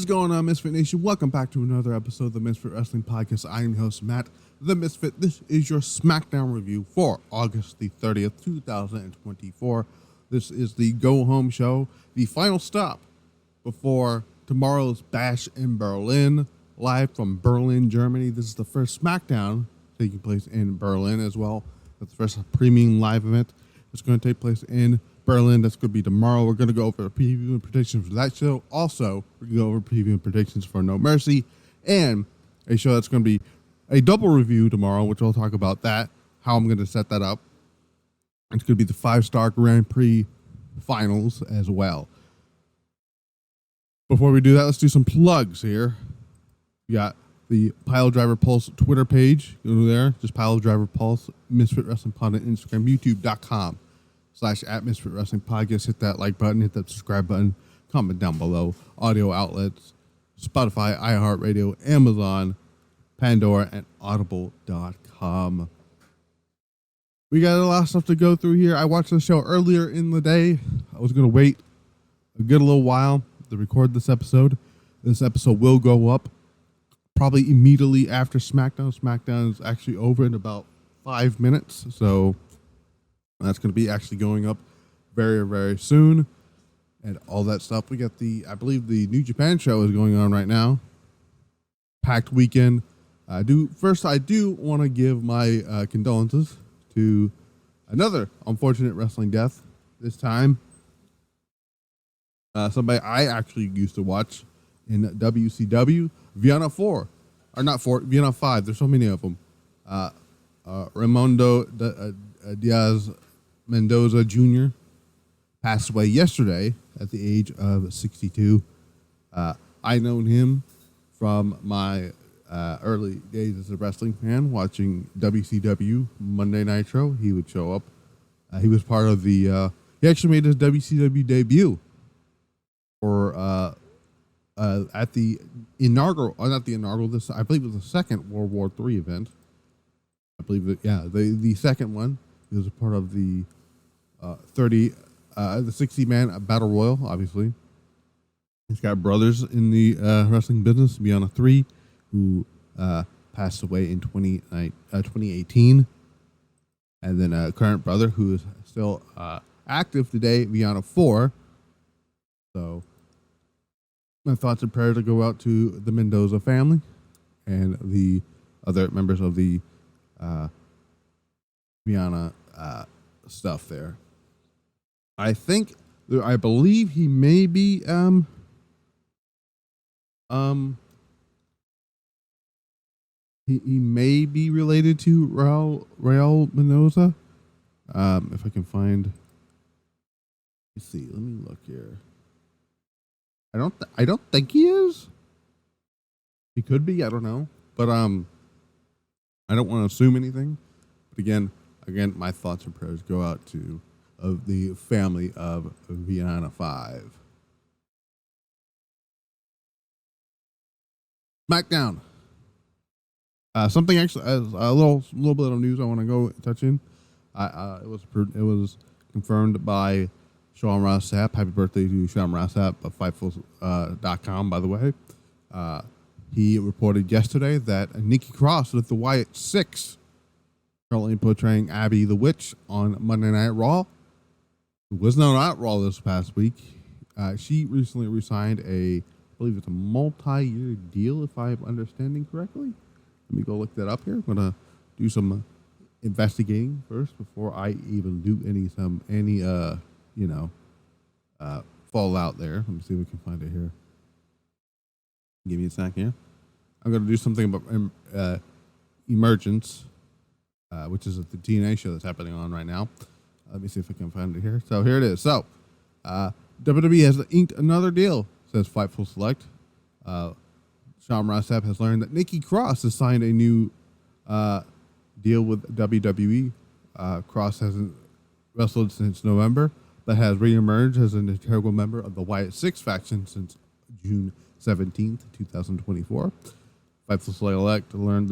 is going on, Misfit Nation? Welcome back to another episode of the Misfit Wrestling Podcast. I am your host, Matt, the Misfit. This is your SmackDown review for August the 30th, 2024. This is the go-home show, the final stop before tomorrow's Bash in Berlin, live from Berlin, Germany. This is the first SmackDown taking place in Berlin as well. That's the first premium live event. It's going to take place in Berlin. That's going to be tomorrow. We're going to go over preview and predictions for that show. Also, we're going to go over preview and predictions for No Mercy and a show that's going to be a double review tomorrow, which I'll talk about that, how I'm going to set that up. It's going to be the 5-Star Grand Prix finals as well. Before we do that, let's do some plugs here. We got the Pile Driver Pulse Twitter page. Go there. Just Pile Driver Pulse, Misfit Wrestling Pod on Instagram, youtube.com/@Misfit Wrestling Podcast. Hit that like button, hit that subscribe button, comment down below. Audio outlets, Spotify, iHeartRadio, Amazon, Pandora, and Audible.com. We got a lot of stuff to go through here. I watched the show earlier in the day. I was going to wait a good little while to record this episode. This episode will go up probably immediately after SmackDown. SmackDown is actually over in about 5 minutes, so that's going to be actually going up very, very soon. And all that stuff. We got I believe the New Japan show is going on right now. Packed weekend. I do want to give my condolences to another unfortunate wrestling death. This time, somebody I actually used to watch in WCW, Villano 4. Or not 4, Villano 5. There's so many of them. Raimundo Diaz Mendoza Jr. passed away yesterday at the age of 62. I known him from my early days as a wrestling fan, watching WCW Monday Nitro. He would show up. He was part of the. He actually made his WCW debut for at the inaugural, not the inaugural. This I believe it was the second World War III event. I believe that the second one. He was a part of the 60-man battle royal. Obviously, he's got brothers in the wrestling business. Villano 3, who passed away in 2018, and then a current brother who is still active today, Villano 4. So, my thoughts and prayers will go out to the Mendoza family and the other members of the Villano stuff there. I believe he may be he may be related to Raul Mendoza. If I can find, let's see. Let me look here. I don't think he is. He could be. I don't know, but I don't want to assume anything. But again, my thoughts and prayers go out to the family of Villano 5. SmackDown. Something actually, a little bit of news I want to go touch in. It was confirmed by Sean Ross Sapp. Happy birthday to Sean Ross Sapp of Fightful.com, by the way. He reported yesterday that Nikki Cross with the Wyatt Sicks, currently portraying Abby the Witch on Monday Night Raw, who was not Raw this past week. She recently resigned I believe it's a multi-year deal, if I'm understanding correctly. Let me go look that up here. I'm going to do some investigating first before I even do any fallout there. Let me see if we can find it here. Give me a sec here. I'm going to do something about Emergance, which is the TNA show that's happening on right now. Let me see if I can find it here. So here it is. So WWE has inked another deal, says Fightful Select. Sean Ross Sapp has learned that Nikki Cross has signed a new deal with WWE. Cross hasn't wrestled since November, but has reemerged as an integral member of the Wyatt Sicks faction since June 17th, 2024. Fightful Select learned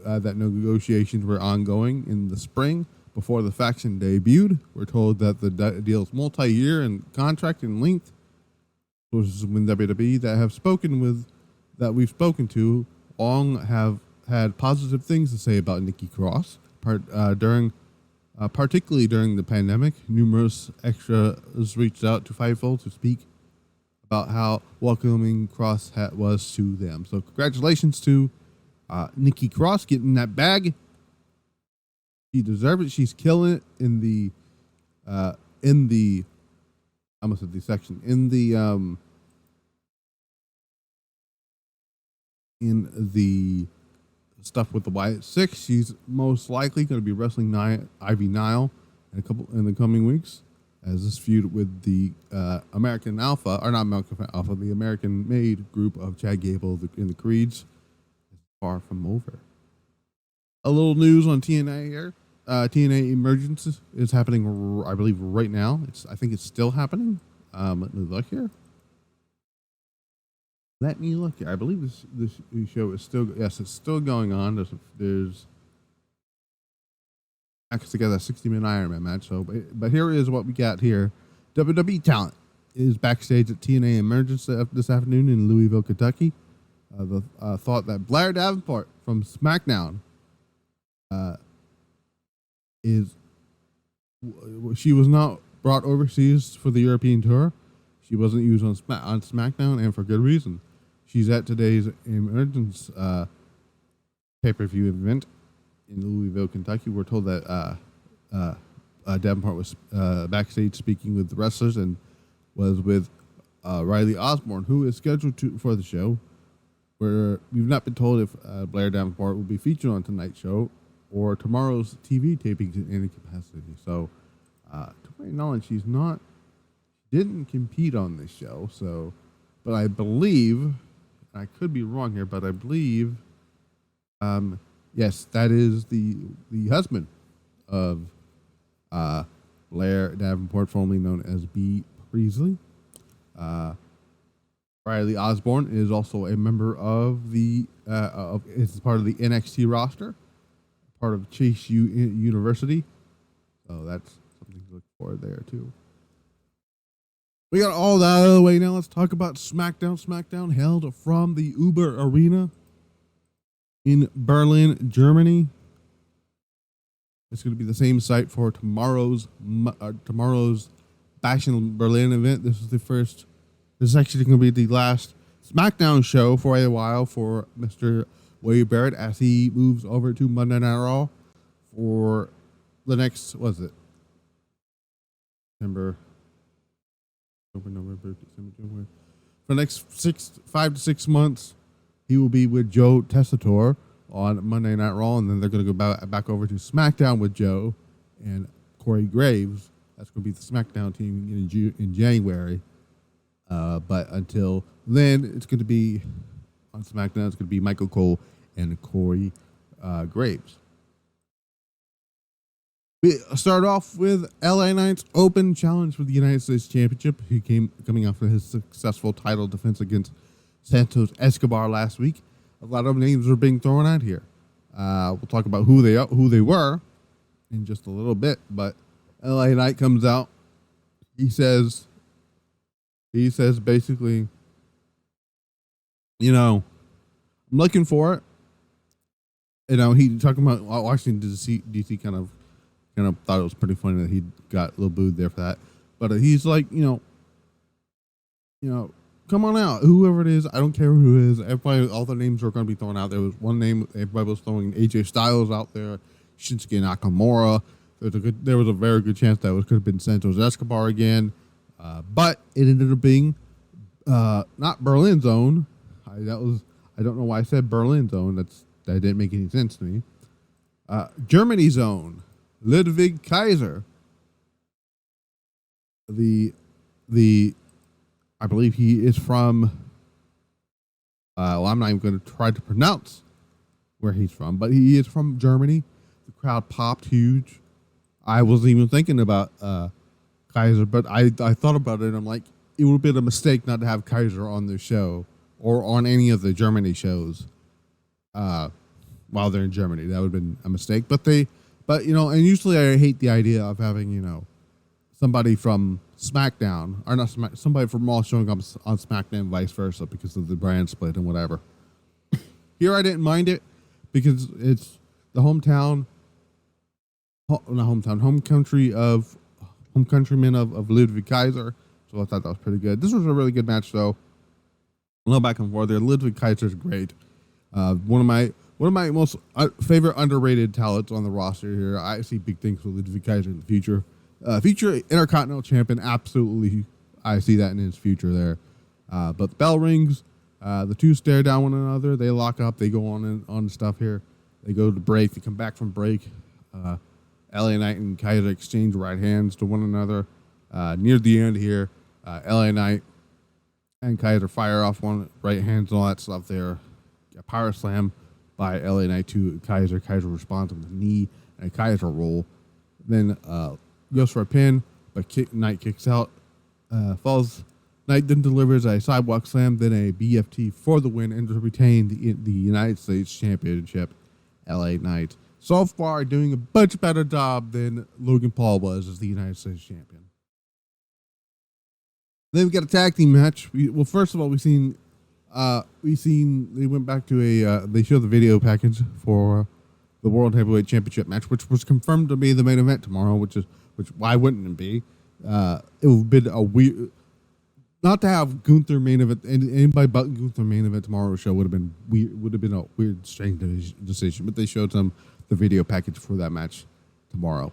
that negotiations were ongoing in the spring before the faction debuted. We're told that the deal is multi-year in contract and length, sources within WWE that we've spoken to long have had positive things to say about Nikki Cross, particularly during the pandemic. Numerous extras reached out to Fightful to speak about how welcoming Cross was to them. So congratulations to Nikki Cross getting that bag. She deserves it. She's killing it in the I almost said the section in the stuff with the Wyatt Sicks. She's most likely going to be wrestling Ivy Nile in the coming weeks, as this feud with the American Alpha, or not American Alpha, the American made group of Chad Gable in the Creeds is far from over. A little news on TNA here. TNA Emergance is happening, I believe, right now. I think it's still happening. Let me look here. I believe this show is still, yes, it's still going on. There's actually got a 60-minute Iron Man match. So, but here is what we got here. WWE talent is backstage at TNA Emergance this afternoon in Louisville, Kentucky. The thought that Blair Davenport from SmackDown she was not brought overseas for the European tour. She wasn't used on SmackDown, and for good reason. She's at today's Emergence pay-per-view event in Louisville, Kentucky. We're told that Davenport was backstage speaking with the wrestlers and was with Riley Osborne, who is scheduled for the show. Where we've not been told if Blair Davenport will be featured on tonight's show or tomorrow's TV tapings in any capacity. So, to my knowledge, she didn't compete on this show. So, but I believe, I could be wrong here, but I believe, yes, that is the husband of Blair Davenport, formerly known as B. Priestley. Riley Osborne is also a member of is part of the NXT roster, part of Chase University. So that's something to look for there too. We got all that out of the way. Now let's talk about SmackDown. SmackDown held from the Uber Arena in Berlin, Germany. It's going to be the same site for tomorrow's Bash in Berlin event. This is actually going to be the last SmackDown show for a while for Mr. Wade Barrett as he moves over to Monday Night Raw for the next, November, December, January. For the next 5 to 6 months, he will be with Joe Tessitore on Monday Night Raw, and then they're going to go back over to SmackDown with Joe and Corey Graves. That's going to be the SmackDown team in January. But until then, it's going to be on SmackDown. It's going to be Michael Cole and Corey Graves. We start off with LA Knight's Open Challenge for the United States Championship. He coming after his successful title defense against Santos Escobar last week. A lot of names are being thrown out here. We'll talk about who they were in just a little bit. But LA Knight comes out. He says basically, I'm looking for it. He talking about Washington DC kind of thought it was pretty funny that he got a little booed there for that. But he's like, come on out, whoever it is. I don't care who it is. Everybody, all the names are going to be thrown out. There was one name everybody was throwing AJ Styles out there, Shinsuke Nakamura. There was a very good chance that it could have been Santos Escobar again. But it ended up being not Berlin's own. I don't know why I said Berlin's own. That didn't make any sense to me. Germany's own, Ludwig Kasier. I believe he is from. I'm not even going to try to pronounce where he's from, but he is from Germany. The crowd popped huge. I wasn't even thinking about Kaiser, but I thought about it, and I'm like, it would have been a mistake not to have Kaiser on the show or on any of the Germany shows while they're in Germany. That would have been a mistake. And usually I hate the idea of having, somebody from SmackDown, or not somebody from Raw showing up on SmackDown, vice versa, because of the brand split and whatever. Here I didn't mind it because it's the home countryman of Ludwig Kaiser. So I thought that was pretty good. This was a really good match, though. A little back and forth there. Ludwig Kaiser is great. One of my most favorite underrated talents on the roster here. I see big things for Ludwig Kaiser in the future. Future Intercontinental Champion, absolutely. I see that in his future there. But the bell rings. The two stare down one another. They lock up. They go on stuff here. They go to break. They come back from break. LA Knight and Kaiser exchange right hands to one another. Near the end here, LA Knight and Kaiser fire off one right hands and all that stuff there. A power slam by LA Knight to Kaiser. Kaiser responds with a knee and a Kaiser roll. Then goes for a pin, but Knight kicks out. Falls. Knight then delivers a sidewalk slam, then a BFT for the win, and to retain the United States Championship. LA Knight so far doing a much better job than Logan Paul was as the United States Champion. Then we got a tag team match. First of all, we seen they went back to they showed the video package for the World Heavyweight Championship match, which was confirmed to be the main event tomorrow. Which why wouldn't it be? It would have been a weird not to have Gunther main event. Anybody but Gunther main event tomorrow's show would have been weird. Would have been a weird, strange decision. But they showed the video package for that match tomorrow.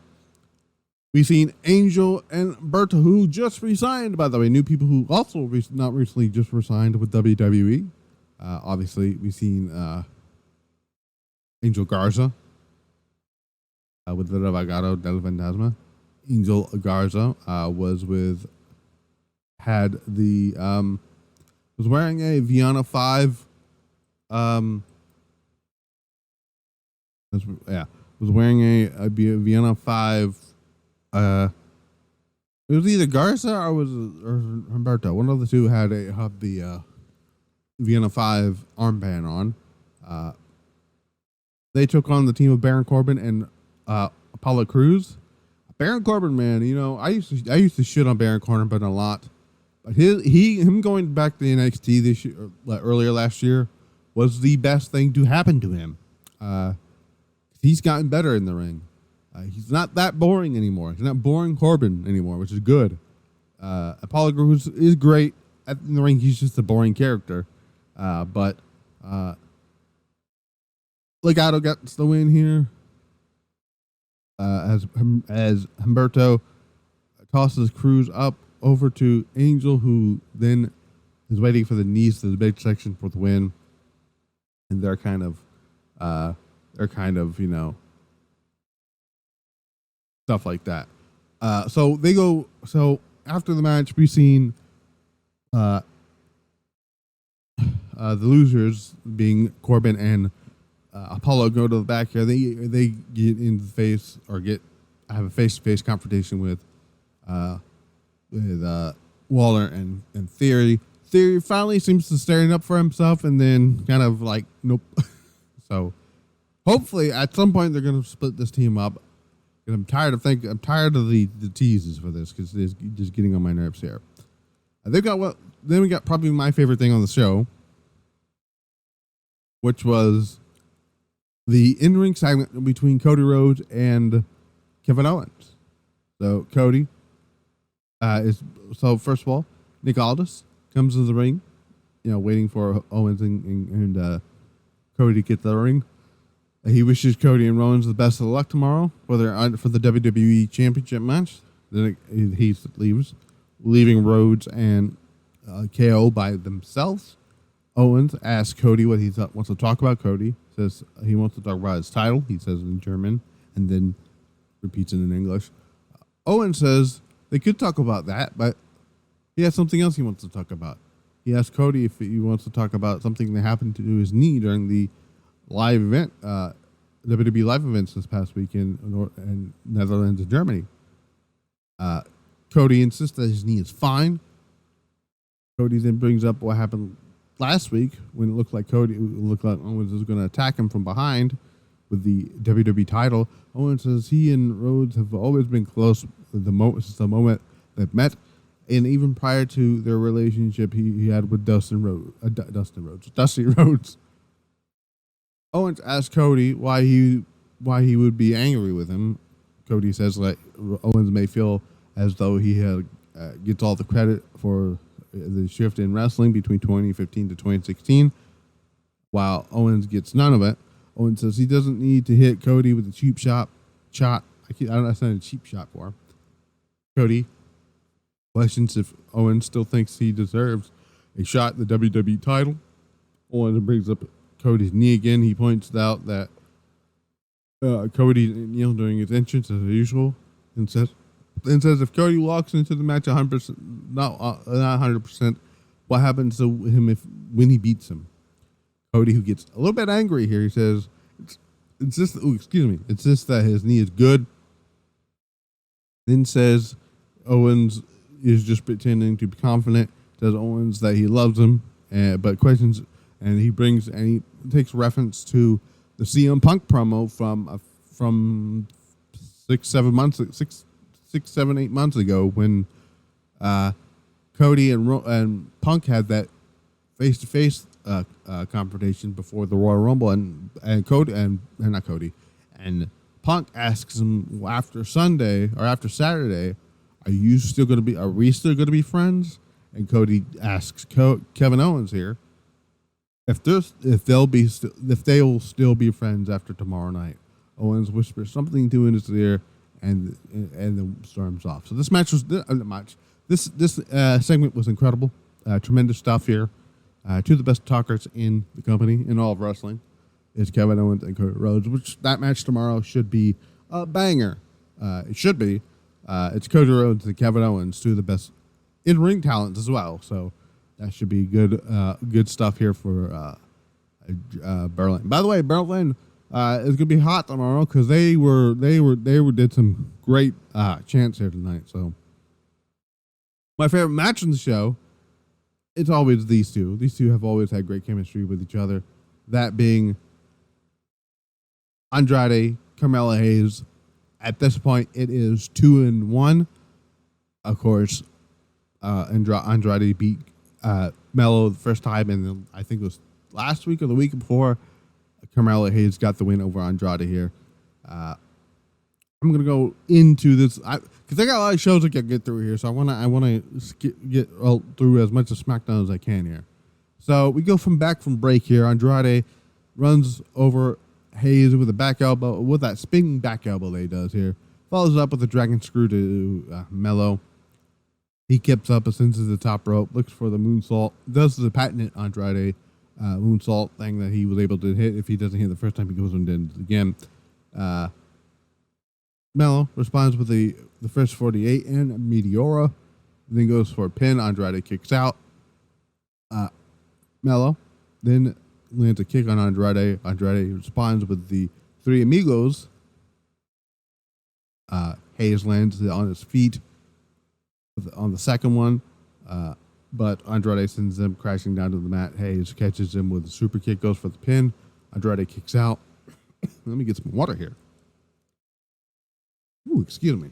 We've seen Angel and Berta, who just resigned, by the way. New people who also not recently just resigned with WWE. Obviously, we've seen Angel Garza with the Legado del Fantasma. Angel Garza was wearing a Villano V. Was wearing a Villano V. It was either Garza or Humberto. One of the two had the Villano V armband on. They took on the team of Baron Corbin and Apollo Crews. Baron Corbin, man, I used to shit on Baron Corbin a lot, but him going back to NXT this year, earlier last year, was the best thing to happen to him. He's gotten better in the ring. He's not that boring anymore. He's not boring Corbin anymore, which is good. Apollo Crews is great in the ring. He's just a boring character, but Legado gets the win here. As Humberto tosses Cruz up over to Angel, who then is waiting for the knees to the midsection for the win, and they're kind of stuff like that. So after the match, we've seen the losers, being Corbin and Apollo, go to the back here. They get in the face or have a face-to-face confrontation with Waller and Theory. Theory finally seems to stand up for himself, and then kind of like nope. So hopefully at some point they're going to split this team up. And I'm tired of the teases for this because it's just getting on my nerves here. Then we got probably my favorite thing on the show, which was the in-ring segment between Cody Rhodes and Kevin Owens. So Cody first of all, Nick Aldis comes to the ring, waiting for Owens and Cody to get to the ring. He wishes Cody and Owens the best of luck tomorrow for the WWE Championship match. Then he leaves, leaving Rhodes and KO by themselves. Owens asks Cody what he wants to talk about. Cody says he wants to talk about his title. He says in German and then repeats it in English. Owens says they could talk about that, but he has something else he wants to talk about. He asks Cody if he wants to talk about something that happened to his knee during the live event, WWE live events this past weekend in Netherlands and Germany. Cody insists that his knee is fine. Cody then brings up what happened last week when it looked like Owens was going to attack him from behind. with the WWE title. Owens says he and Rhodes have always been close since the moment they've met, and even prior to their relationship he had with Dusty Rhodes. Owens asked Cody why he would be angry with him. Cody says like Owens may feel as though he gets all the credit for the shift in wrestling between 2015 to 2016, while Owens gets none of it. Owens says he doesn't need to hit Cody with a cheap shot. I don't know, that's not a cheap shot for him. Cody questions if Owens still thinks he deserves a shot at the WWE title. Owens brings up Cody's knee again. He points out that Cody kneeled during his entrance as usual, and says if Cody walks into the match 100%, not 100%, what happens to him when he beats him? Cody, who gets a little bit angry here, he says it's just that his knee is good. Then says Owens is just pretending to be confident. Says Owens that he loves him, but questions, and he takes reference to the CM Punk promo from 8 months ago when Cody and Punk had that face-to-face confrontation before the Royal Rumble, and Punk asks him after Sunday or after Saturday, are we still going to be friends? And Cody asks Kevin Owens here if they will still be friends after tomorrow night. Owens whispers something to his ear, and then storms off. So this match was this segment was incredible. Tremendous stuff here. Two of the best talkers in the company in all of wrestling is Kevin Owens and Cody Rhodes. Which that match tomorrow should be a banger. It should be. It's Cody Rhodes and Kevin Owens, two of the best in-ring talents as well. So that should be good stuff here for Berlin. By the way, Berlin is going to be hot tomorrow because they did some great chants here tonight. So my favorite match in the show, it's always these two. These two have always had great chemistry with each other. That being Andrade, Carmelo Hayes. At this point, it is 2-1. Of course, Andrade beat Melo the first time, and then I think it was last week or the week before. Carmelo Hayes got the win over Andrade here. I'm gonna go into this because I got a lot of shows I can get through here, so I want to get through as much of SmackDown as I can here. So we go back from break here. Andrade runs over Hayes with a back elbow, with that spinning back elbow that he does here. Follows up with a dragon screw to Melo. He kips up, ascends to the top rope, looks for the moonsault, does the patented Andrade moonsault thing that he was able to hit. If he doesn't hit the first time, he goes and does it again. Melo responds with the first 48 and Meteora, then goes for a pin. Andrade kicks out. Melo then lands a kick on Andrade. Andrade responds with the Three Amigos. Hayes lands on his feet on the second one, but Andrade sends them crashing down to the mat. Hayes catches him with a super kick, goes for the pin. Andrade kicks out. Let me get some water here. Ooh, excuse me.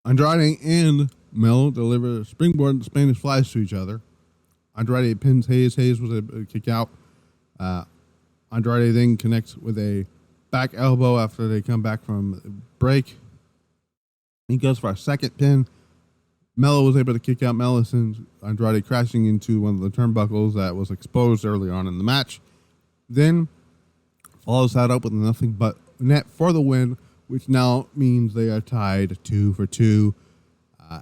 Andrade and Melo deliver springboard Spanish flies to each other. Andrade pins Hayes. Hayes was able to kick out. Andrade then connects with a back elbow after they come back from break. He goes for a second pin. Melo was able to kick out. Melo sends Andrade crashing into one of the turnbuckles that was exposed early on in the match. Then follows that up with nothing but net for the win, which now means they are tied 2-2,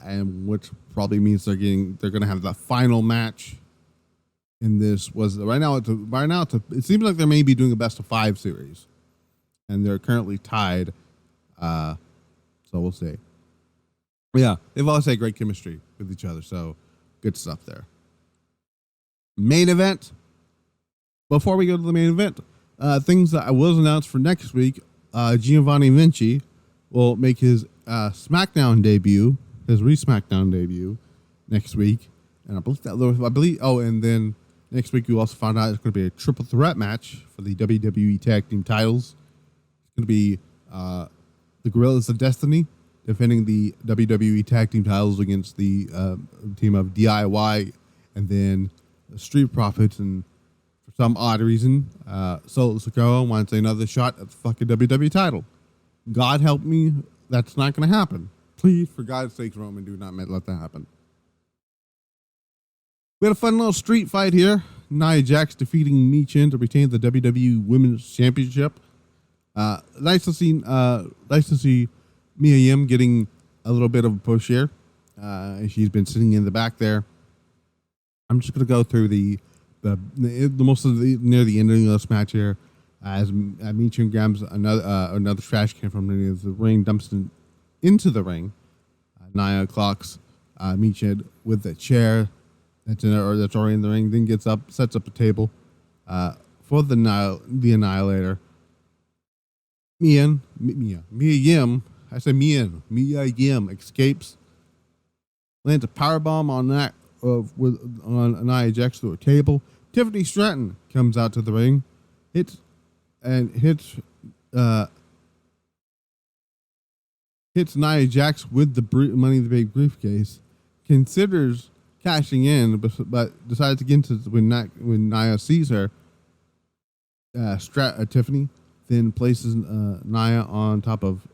and which probably means they're going to have the final match in this. It seems like they may be doing a best of 5 series, and they're currently tied. So we'll see. Yeah, they've always had great chemistry with each other, so good stuff there. Main event. Before we go to the main event, things that was announced for next week. Giovanni Vinci will make his SmackDown debut, his re-SmackDown debut next week. And I believe. Oh, and then next week we also found out it's going to be a triple threat match for the WWE Tag Team titles. It's going to be the Guerrillas of Destiny defending the WWE Tag Team titles against the team of DIY, and then the Street Profits. And for some odd reason, Solo Sikoa wants another shot at the fucking WWE title. God help me, that's not going to happen. Please, for God's sakes, Roman, do not let that happen. We had a fun little street fight here. Nia Jax defeating Mia Yim to retain the WWE Women's Championship. Nice to see Mia Yim getting a little bit of a push here. She's been sitting in the back there. I'm just gonna go through the most of the near the ending of this match here. As Mia Yim grabs another trash can from the ring, dumps it into the ring. Nia clocks Mia Yim with the chair that's already in the ring. Then gets up, sets up a table for the Annihilator. Mia Yim. I said Mia Yim escapes, lands a powerbomb on Nia Jax through a table. Tiffany Stratton comes out to the ring, hits Nia Jax with the Money in the Bank briefcase. Considers cashing in, but decides to get into when Nia sees her. Tiffany then places Nia on top of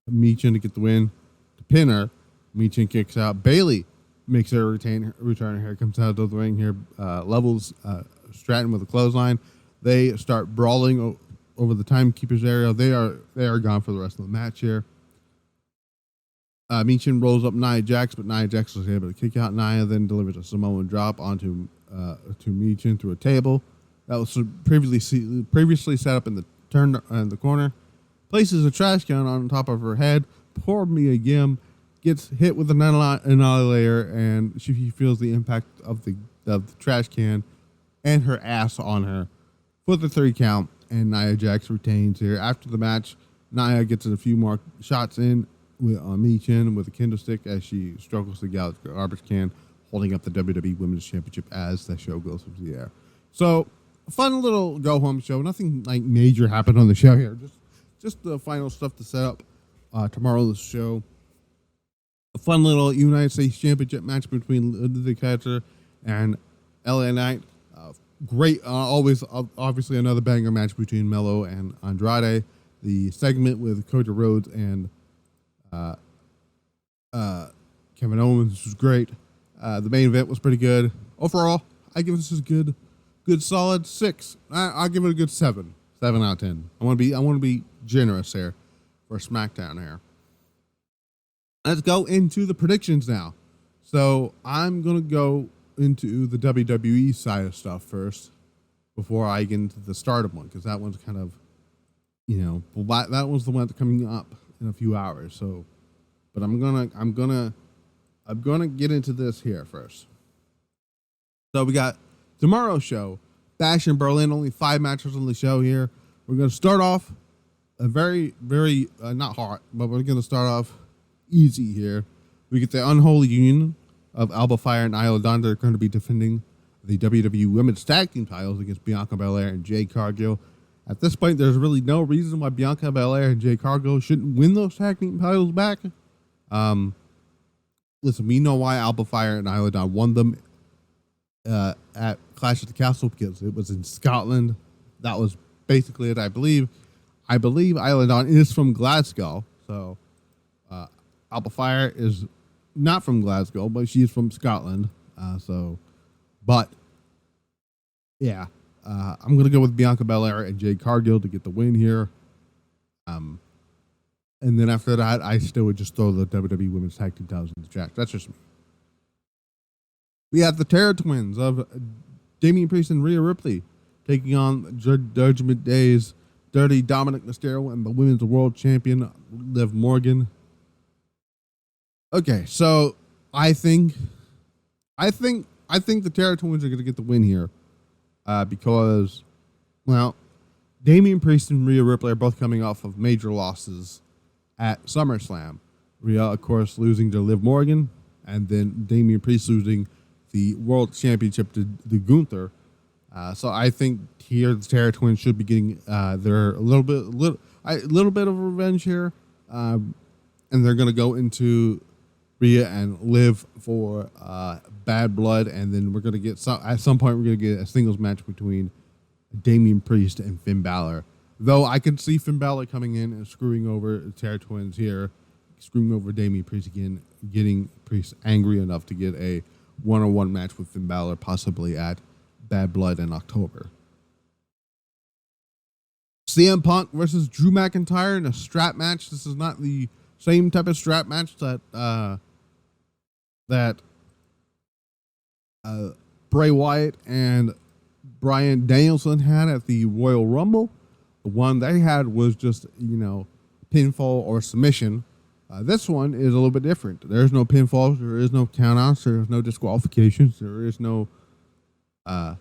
Mia Yim to get the win. To pin her, Mia Yim kicks out. Bayley makes her return here, comes out of the ring here, levels Stratton with a clothesline. They start brawling over the timekeeper's area. They are gone for the rest of the match here. Mia Yim rolls up Nia Jax, but Nia Jax was able to kick out Nia, then delivers a Samoan drop onto to Mia Yim through a table that was previously set up in the corner. Places a trash can on top of her head. Poor Mia Yim gets hit with an annihilator, and she feels the impact of the trash can and her ass on her for the 3 count. And Nia Jax retains here. After the match, Nia gets a few more shots in with Mia Yim with a kendo stick as she struggles to get out the garbage can, holding up the WWE Women's Championship as the show goes into the air. So, a fun little go-home show. Nothing like major happened on the show here. Just the final stuff to set up tomorrow's show. A fun little United States Championship match between Ludwig Kasier and LA Knight. Great, always obviously another banger match between Melo and Andrade. The segment with Cody Rhodes and Kevin Owens was great. The main event was pretty good. Overall, I give this a good solid 6. I'll give it a good 7 out of 10. I want to be generous here for SmackDown here. Let's go into the predictions now. So I'm gonna go into the WWE side of stuff first before I get into the Stardom one, because that one's kind of, that was the one that's coming up in a few hours. So, but I'm gonna get into this here first. So we got tomorrow's show, Bash in Berlin. Only 5 matches on the show here. We're gonna start off a very, very not hard, but we're gonna start off easy here. We get the unholy union of Alba Fire and Isla Dawn. They're going to be defending the WWE Women's Tag Team titles against Bianca Belair and Jade Cargill. At this point, there's really no reason why Bianca Belair and Jade Cargill shouldn't win those tag team titles back. Listen, we know why Alba Fire and Isla Dawn won them at Clash at the Castle, because it was in Scotland. That was basically it, I believe. I believe Isla Dawn is from Glasgow, so Alba Fire is not from Glasgow, but she's from Scotland. I'm going to go with Bianca Belair and Jade Cargill to get the win here. And then after that, I still would just throw the WWE Women's Tag Team titles in the trash. That's just me. We have the Terror Twins of Damian Priest and Rhea Ripley taking on Judgment Day's Dirty Dominic Mysterio and the Women's World Champion Liv Morgan. Okay, so I think the Terror Twins are going to get the win here, because, well, Damian Priest and Rhea Ripley are both coming off of major losses at SummerSlam. Rhea, of course, losing to Liv Morgan, and then Damian Priest losing the World Championship to Gunther. So I think here the Terror Twins should be getting their little bit of revenge here, and they're going to go into Rhea and Liv for Bad Blood, and then we're going to get at some point we're going to get a singles match between Damian Priest and Finn Balor. Though I can see Finn Balor coming in and screwing over the Terror Twins here, screwing over Damian Priest again, getting Priest angry enough to get a one-on-one match with Finn Balor, possibly at Bad Blood in October. CM Punk versus Drew McIntyre in a strap match. This is not the same type of strap match that Bray Wyatt and Bryan Danielson had at the Royal Rumble. The one they had was just, pinfall or submission. This one is a little bit different. There's no pinfalls. There is no countouts. There is no disqualifications. There is no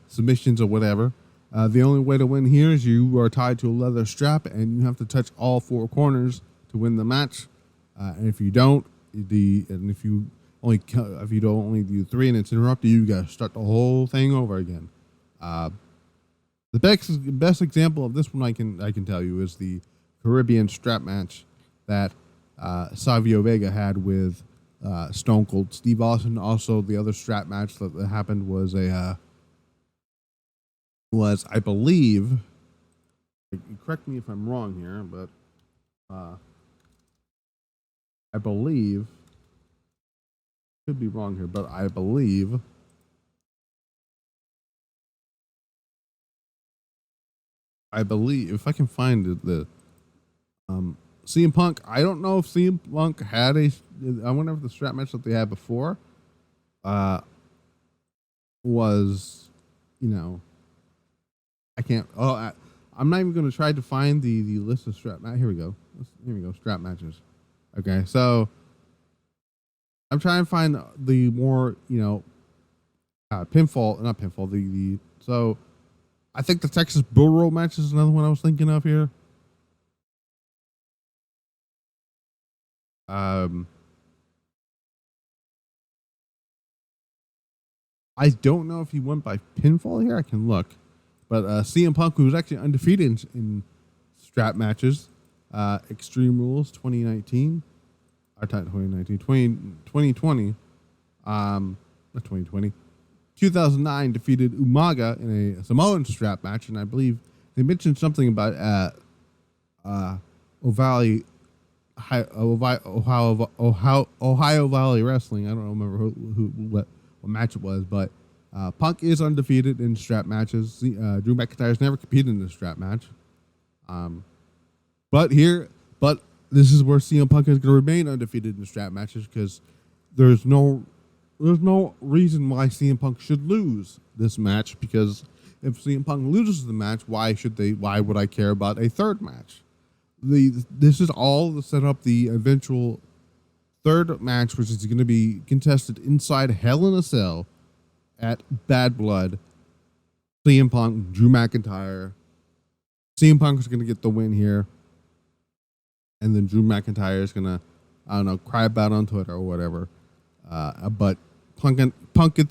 submissions or whatever. The only way to win here is you are tied to a leather strap and you have to touch all four corners to win the match. And if you don't, if you don't only do three and it's interrupted, you got to start the whole thing over again. The best example of this one I can tell you is the Caribbean strap match that Savio Vega had with Stone Cold Steve Austin. Also, the other strap match that happened was I believe, correct me if I'm wrong here, but I believe, could be wrong here, but I believe if I can find the CM Punk. I don't know if CM Punk had I wonder if the strap match that they had before was, I can't. I'm not even going to try to find the list of strap matches. Here we go. Strap matches. Okay, so I'm trying to find the more, pinfall. So I think the Texas Bull Rope match is another one I was thinking of here. I don't know if he went by pinfall here. I can look. But CM Punk, who was actually undefeated in strap matches, Extreme Rules 2019, or 2020, not 2020, 2009 defeated Umaga in a Samoan strap match, and I believe they mentioned something about Ohio Valley Wrestling. I don't remember what match it was, but Punk is undefeated in strap matches. Drew McIntyre's never competed in a strap match. But this is where CM Punk is going to remain undefeated in strap matches because there's no reason why CM Punk should lose this match, because if CM Punk loses the match, why would I care about a third match? This is all to set up the eventual third match, which is going to be contested inside Hell in a Cell at Bad Blood. CM Punk, Drew McIntyre. CM Punk is going to get the win here. And then Drew McIntyre is going to, cry about it on Twitter or whatever. But Punk is going to get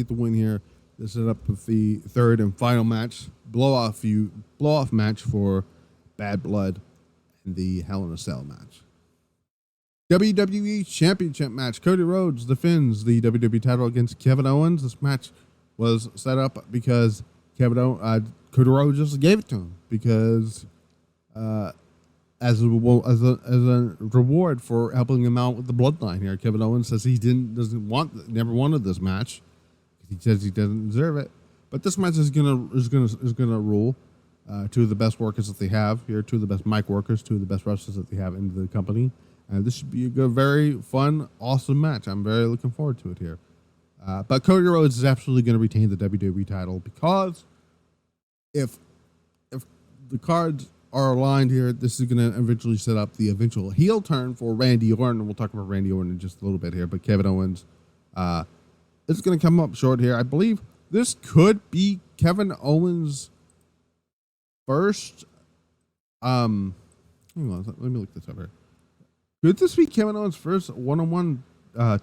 the win here. This is up with the third and final match, blow-off match for Bad Blood and the Hell in a Cell match. WWE Championship match. Cody Rhodes defends the WWE title against Kevin Owens. This match was set up because Cody Rhodes just gave it to him because as a reward for helping him out with the bloodline here. Kevin Owens says he never wanted this match. He says he doesn't deserve it. But this match is gonna rule. Two of the best workers that they have here, two of the best mic workers, two of the best wrestlers that they have in the company. This should be a good, very fun, awesome match. I'm very looking forward to it here. But Cody Rhodes is absolutely going to retain the WWE title because if the cards are aligned here, this is going to eventually set up the eventual heel turn for Randy Orton. We'll talk about Randy Orton in just a little bit here. But Kevin Owens is going to come up short here. I believe this could be Kevin Owens' first. Hang on, let me look this up here. Could this be Kevin Owens' first one-on-one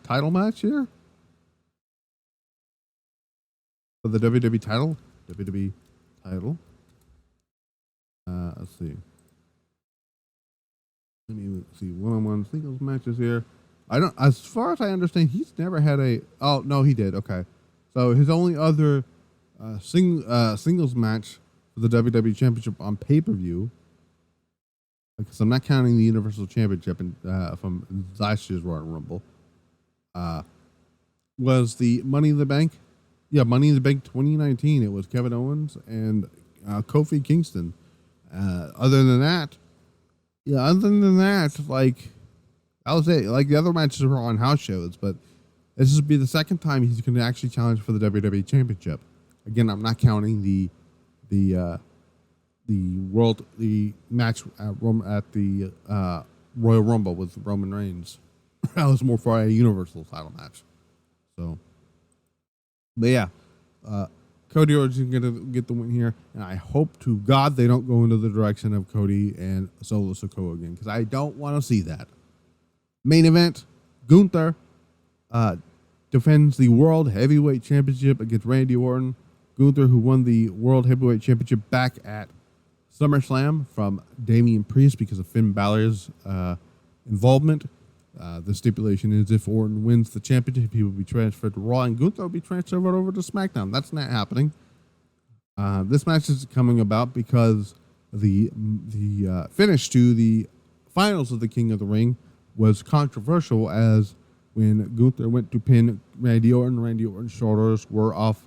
title match here? for the WWE title. WWE title. Let's see. Let me see one-on-one singles matches here. As far as I understand, he's never had a. Oh no, he did. Okay, so his only other singles match for the WWE Championship on pay-per-view, because I'm not counting the Universal Championship from last year's Royal Rumble, was the Money in the Bank. Yeah, Money in the Bank 2019. It was Kevin Owens and Kofi Kingston. Other than that, like, that was it. Like, the other matches were on house shows, but this will be the second time he's going to actually challenge for the WWE Championship. Again, I'm not counting the match at the Royal Rumble with Roman Reigns. That was more for a Universal title match. So, but yeah, Cody Rhodes is going to get the win here, and I hope to God they don't go into the direction of Cody and Solo Sikoa again, because I don't want to see that. Main event: Gunther defends the World Heavyweight Championship against Randy Orton. Gunther, who won the World Heavyweight Championship back at SummerSlam from Damian Priest because of Finn Balor's involvement. The stipulation is if Orton wins the championship, he will be transferred to Raw, and Gunther will be transferred over to SmackDown. That's not happening. This match is coming about because the finish to the finals of the King of the Ring was controversial, as when Gunther went to pin Randy Orton's shoulders were up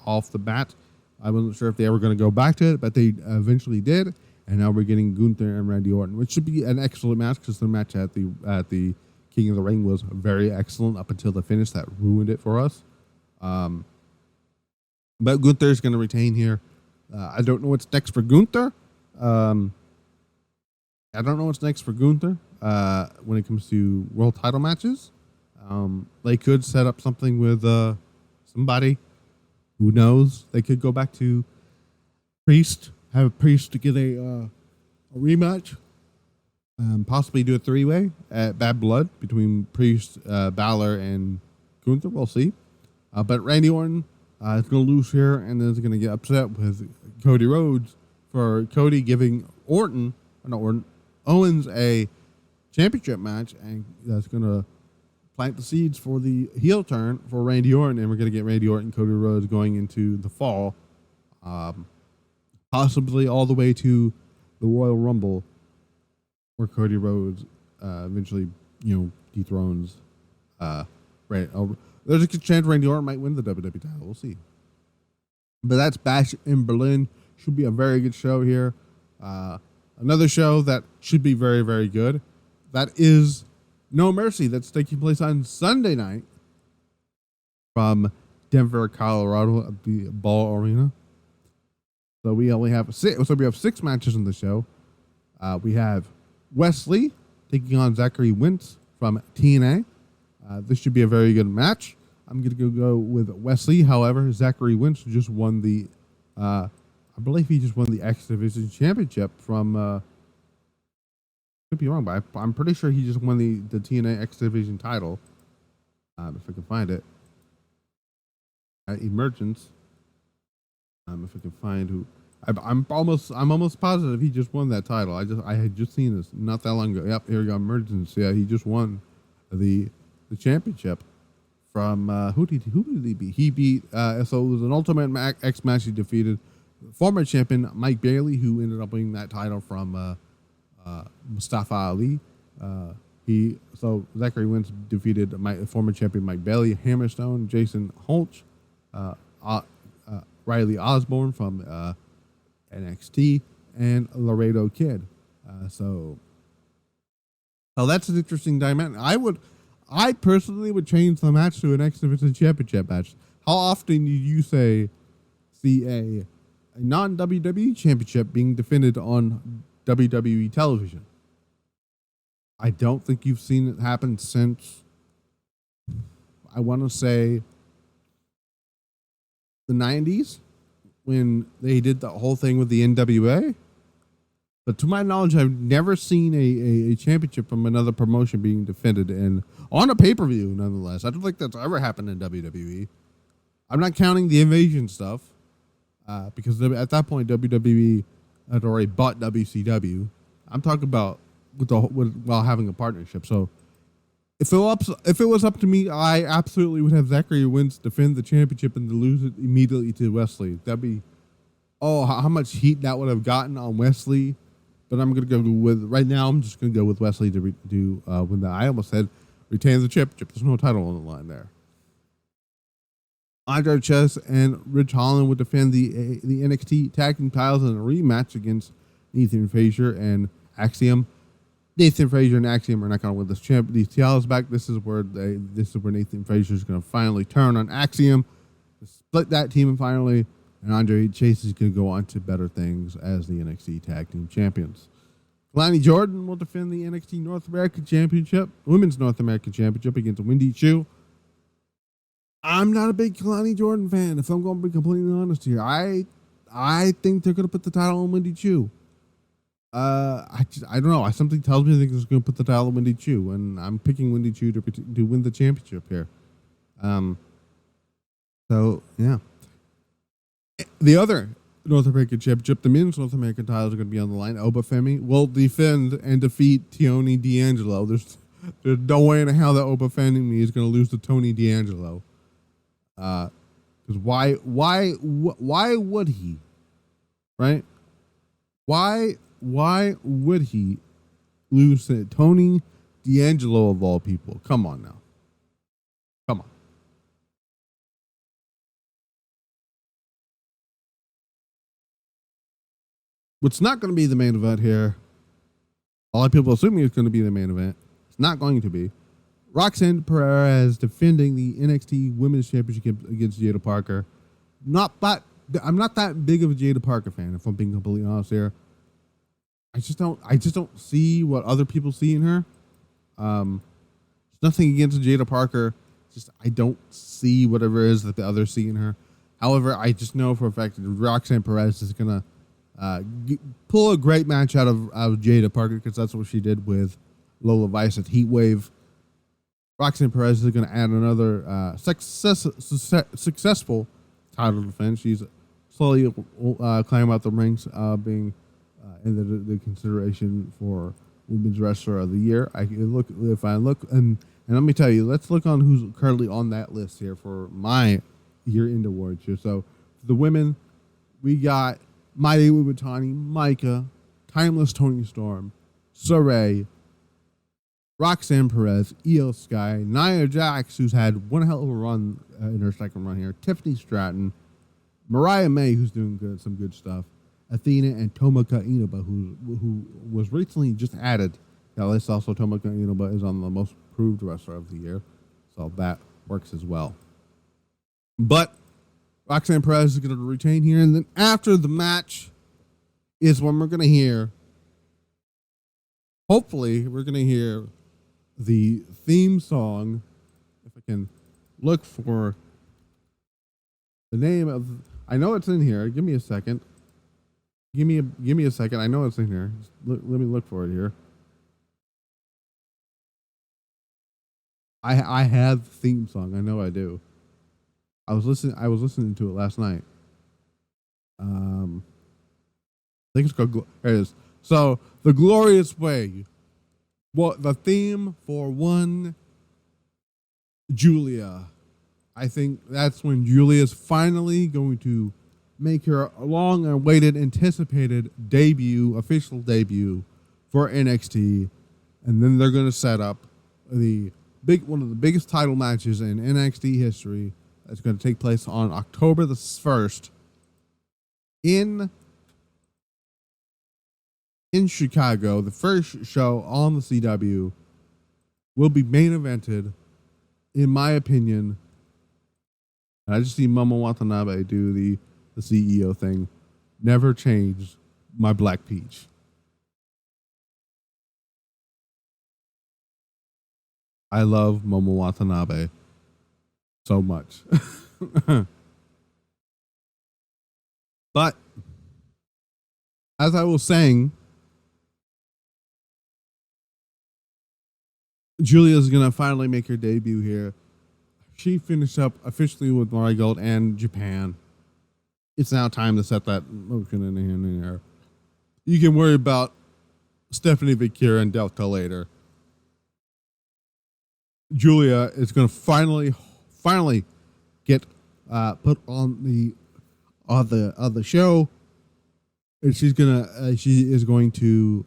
off the bat. I wasn't sure if they were going to go back to it, but they eventually did, and now we're getting Gunther and Randy Orton, which should be an excellent match because the match at the King of the Ring was very excellent up until the finish that ruined it for us. But Gunther's going to retain here. I don't know what's next for Gunther. When it comes to world title matches. They could set up something with somebody. Who knows? They could go back to Priest, have Priest to get a rematch. Possibly do a three-way at Bad Blood between Priest, Balor, and Gunther. We'll see. But Randy Orton is going to lose here, and then is going to get upset with Cody Rhodes for Cody giving Owens a championship match, and that's going to plant the seeds for the heel turn for Randy Orton, and we're going to get Randy Orton and Cody Rhodes going into the fall, possibly all the way to the Royal Rumble, where Cody Rhodes eventually, dethrones there's a good chance Randy Orton might win the WWE title. We'll see. But that's Bash in Berlin. Should be a very good show here. Another show that should be very, very good. That is No Mercy. That's taking place on Sunday night from Denver, Colorado at the Ball Arena. So we only have we have 6 matches in the show. We have Wesley taking on Zachary Wentz from TNA. This should be a very good match. I'm going to go with Wesley. However, Zachary Wentz just won I believe he just won the X Division Championship from, could be wrong, but I'm pretty sure he just won the TNA X Division title. If I can find it. At Emergence. If I can find who. I'm almost positive he just won that title. I had just seen this not that long ago. Yep, here we go. Emergence. Yeah, he just won the championship from who did he beat? He beat so it was an Ultimate X match. He defeated former champion Mike Bailey, who ended up winning that title from Mustafa Ali. Zachary Wentz defeated former champion Mike Bailey, Hammerstone, Jason Holtz, Riley Osborne from NXT, and Laredo Kid. So that's an interesting dynamic. I personally would change the match to an X Division Championship match. How often do you see a non-WWE championship being defended on WWE television? I don't think you've seen it happen since, I want to say, the 90s, when they did the whole thing with the NWA. But to my knowledge, I've never seen a championship from another promotion being defended on a pay-per-view, nonetheless. I don't think that's ever happened in WWE. I'm not counting the invasion stuff because at that point WWE had already bought WCW. I'm talking about while having a partnership. So if it was up to me, I absolutely would have Zachary Wentz defend the championship and to lose it immediately to Wesley. That'd be how much heat that would have gotten on Wesley. But I'm gonna go with right now. I'm just gonna go with Wesley to win that. I almost said retain the championship. There's no title on the line there. Andrade Chess and Rich Holland would defend the NXT tag team titles in a rematch against Nathan Frazier and Axiom. Nathan Frazier and Axiom are not going to win these titles back. This is where Nathan Frazier is going to finally turn on Axiom, split that team finally, and Andre Chase is going to go on to better things as the NXT tag team champions. Kalani Jordan will defend the NXT North American Championship, Women's North American Championship against Wendy Chu. I'm not a big Kalani Jordan fan, if I'm going to be completely honest here. I think they're going to put the title on Wendy Chu. I don't know. Something tells me they're going to put the title on Wendy Chu, and I'm picking Wendy Chu to win the championship here. So yeah. The other North American Championship, the men's North American titles are going to be on the line. Obafemi will defend and defeat Tony D'Angelo. There's no way in hell that Obafemi is going to lose to Tony D'Angelo. Because why would he? Right? Why would he lose to Tony D'Angelo of all people? Come on now. Come on. What's not going to be the main event here? A lot of people assuming it's going to be the main event. It's not going to be. Roxanne Perez defending the NXT Women's Championship against Jada Parker. I'm not that big of a Jada Parker fan, if I'm being completely honest here. I just don't see what other people see in her. There's nothing against Jada Parker. Just I don't see whatever it is that the others see in her. However, I just know for a fact that Roxanne Perez is gonna pull a great match out of Jada Parker, because that's what she did with Lola Vice at Heatwave. Roxanne Perez is going to add another successful title defense. She's slowly climbing out the ranks, being in the consideration for Women's Wrestler of the Year. And let me tell you, let's look on who's currently on that list here for my year-end awards here. So the women, we got Mighty Wibutani, Micah, Timeless Tony Storm, Saray, Roxanne Perez, Io Sky, Nia Jax, who's had one hell of a run in her second run here, Tiffany Stratton, Mariah May, who's doing some good stuff, Athena, and Tomoka Inoba, who was recently just added. Now, this also Tomoka Inoba is on the most improved wrestler of the year, so that works as well. But Roxanne Perez is going to retain here, and then after the match is when we're going to hear, hopefully, we're going to hear the theme song. If I can look for the name of, I know it's in here. Give me a second. Give me a second. I know it's in here. Let me look for it here. I have the theme song. I know I do. I was listening to it last night. I think it's called. There it is. So, The Glorious Way. What the theme for one, Julia. I think that's when Julia's finally going to make her long-awaited, anticipated official debut for NXT, and then they're going to set up one of the biggest title matches in NXT history. That's going to take place on October the 1st in Chicago. The first show on the CW will be main evented, in my opinion. And I just see Momo Watanabe do the CEO thing. Never change my Black Peach. I love Momo Watanabe so much. But as I was saying, Julia's going to finally make her debut here. she finished up officially with Marigold and Japan. It's now time to set that motion in there. You can worry about Stephanie Victoria and Delta later. Julia is going to finally get put on the show, and she is going to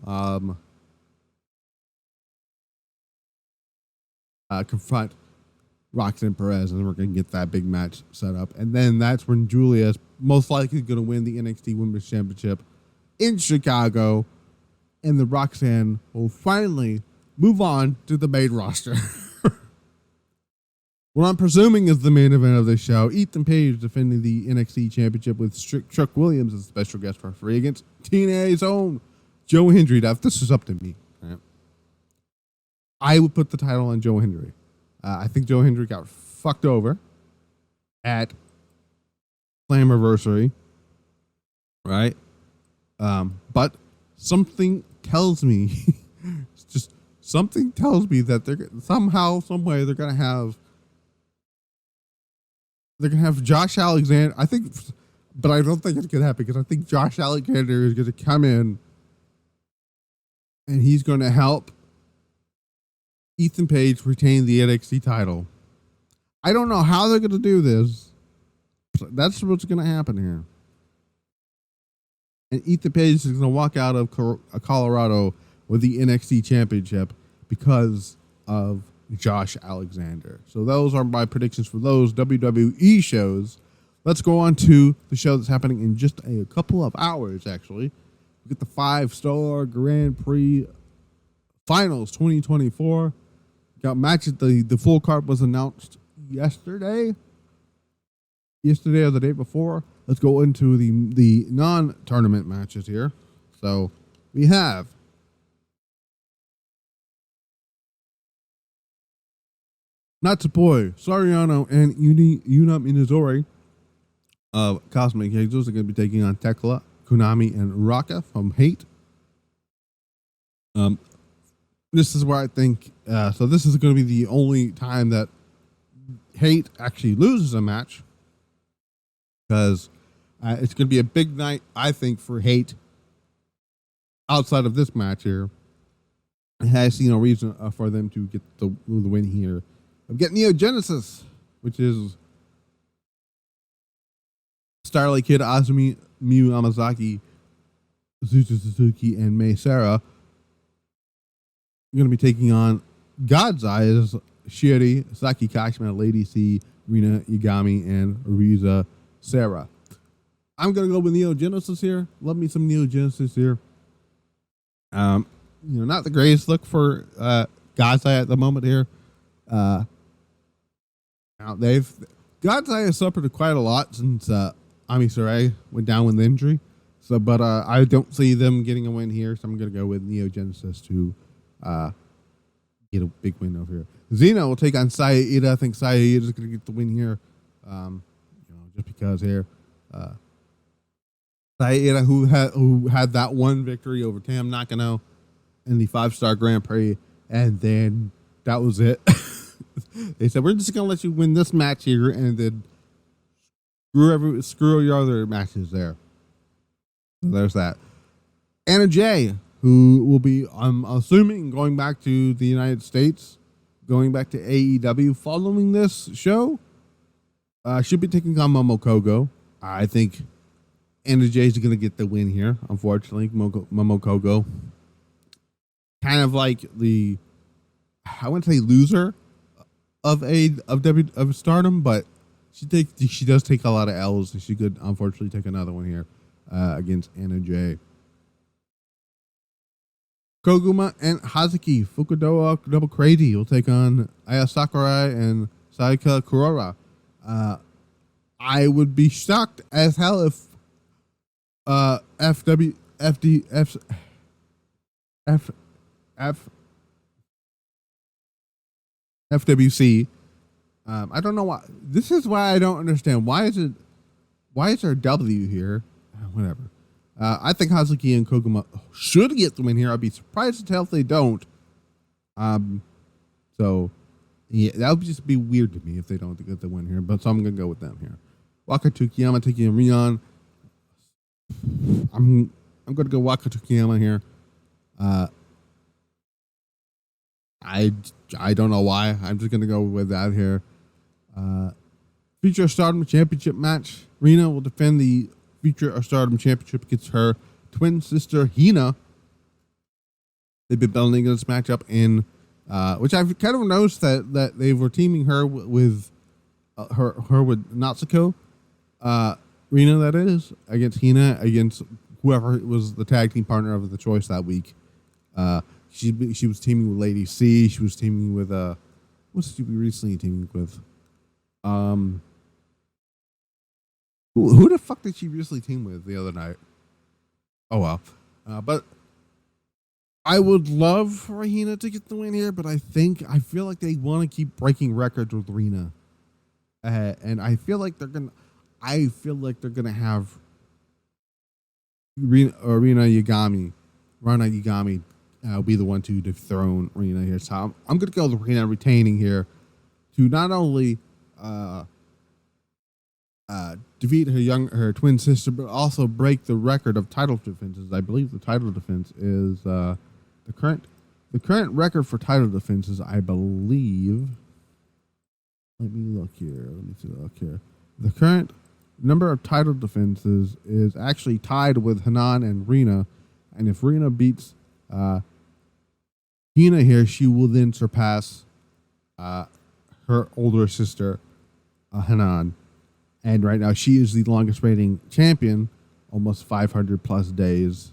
confront Roxanne Perez, and we're going to get that big match set up. And then that's when Julia is most likely going to win the NXT Women's Championship in Chicago, and the Roxanne will finally move on to the main roster. What I'm presuming is the main event of this show, Ethan Page defending the NXT Championship with Chuck Williams as a special guest referee against TNA's own Joe Hendry. Now, if this is up to me, right, I would put the title on Joe Hendry. I think Joe Hendry got fucked over at Slammiversary, right? But something tells me, something tells me that they're somehow, some way, they're gonna have Josh Alexander. I think, but I don't think it's gonna happen because I think Josh Alexander is gonna come in and he's gonna help Ethan Page retain the NXT title. I don't know how they're going to do this. That's what's going to happen here. And Ethan Page is going to walk out of Colorado with the NXT Championship because of Josh Alexander. So those are my predictions for those WWE shows. Let's go on to the show that's happening in just a couple of hours, actually. We get the 5-Star Grand Prix Finals 2024. Got matches. The full card was announced yesterday or the day before. Let's go into the non-tournament matches here. So we have Natsupoi, Sariano, and Yuna Minozori of Cosmic Angels are going to be taking on Tekla, Konami, and Raka from Hate. This is where I think, so this is going to be the only time that Hate actually loses a match, because it's going to be a big night, I think, for Hate outside of this match here. I see no reason for them to get the win here. I'm getting Neo Genesis, which is Starlight Kid, Azumi, Miyu Amazaki, Azusa Suzuki, and Mei Sarah. Going to be taking on God's Eyes, Shiri, Saki Kashima, Lady C, Rina Yagami, and Ariza Sarah. I'm going to go with Neo Genesis here. Love me some Neo Genesis here. Not the greatest look for God's Eye at the moment here. Now God's Eye has suffered quite a lot since Ami Sarai went down with injury. So, but I don't see them getting a win here, so I'm going to go with Neo Genesis to get a big win over here. Xena will take on Saya Ida. I think Saya Ida is going to get the win here. Just because here. Saya Ida, who had that one victory over Tam Nakano in the 5-Star Grand Prix, and then that was it. They said, we're just going to let you win this match here, and then screw your other matches there. So there's that. Anna Jay, who will be, I'm assuming, going back to the United States, going back to AEW following this show, should be taking on Momo Kogo. I think Anna Jay is going to get the win here, unfortunately. Momo Kogo, kind of like the, I wouldn't say loser of Stardom, but she does take a lot of L's, and she could unfortunately take another one here against Anna Jay. Koguma and Hazuki Fukudoa Double Crazy will take on Aya Sakurai and Saika Kurora. I would be shocked as hell if FWC. I don't know why. This is why I don't understand. Why is there a W here? Whatever. I think Hazuki and Koguma should get the win here. I'd be surprised to tell if they don't. So Yeah, that would just be weird to me if they don't get the win here. But so I'm gonna go with them here. Waka Tsukiyama taking Rion. I'm gonna go Waka Tsukiyama here. I don't know why. I'm just gonna go with that here. Future Stardom Championship match. Rina will defend the Future Stardom Championship against her twin sister Hina. They've been building this matchup in, which I've kind of noticed that they were teaming her with her with Natsuko, Rina, that is, against Hina, against whoever was the tag team partner of the choice that week. She was teaming with Lady C. She was teaming with what's she recently teaming with? Who the fuck did she recently team with the other night? Oh well, but I would love for Hina to get the win here, but I feel like they want to keep breaking records with Rina, and I feel like they're gonna have Rana Yagami be the one to dethrone Rina here. So I'm gonna go with Rina retaining here to not only defeat her twin sister, but also break the record of title defenses. I believe the title defense is the current record for title defenses. I believe. Let me look here. The current number of title defenses is actually tied with Hanan and Rina, and if Rina beats Hina here, she will then surpass her older sister Hanan. And right now, she is the longest reigning champion, almost 500 plus days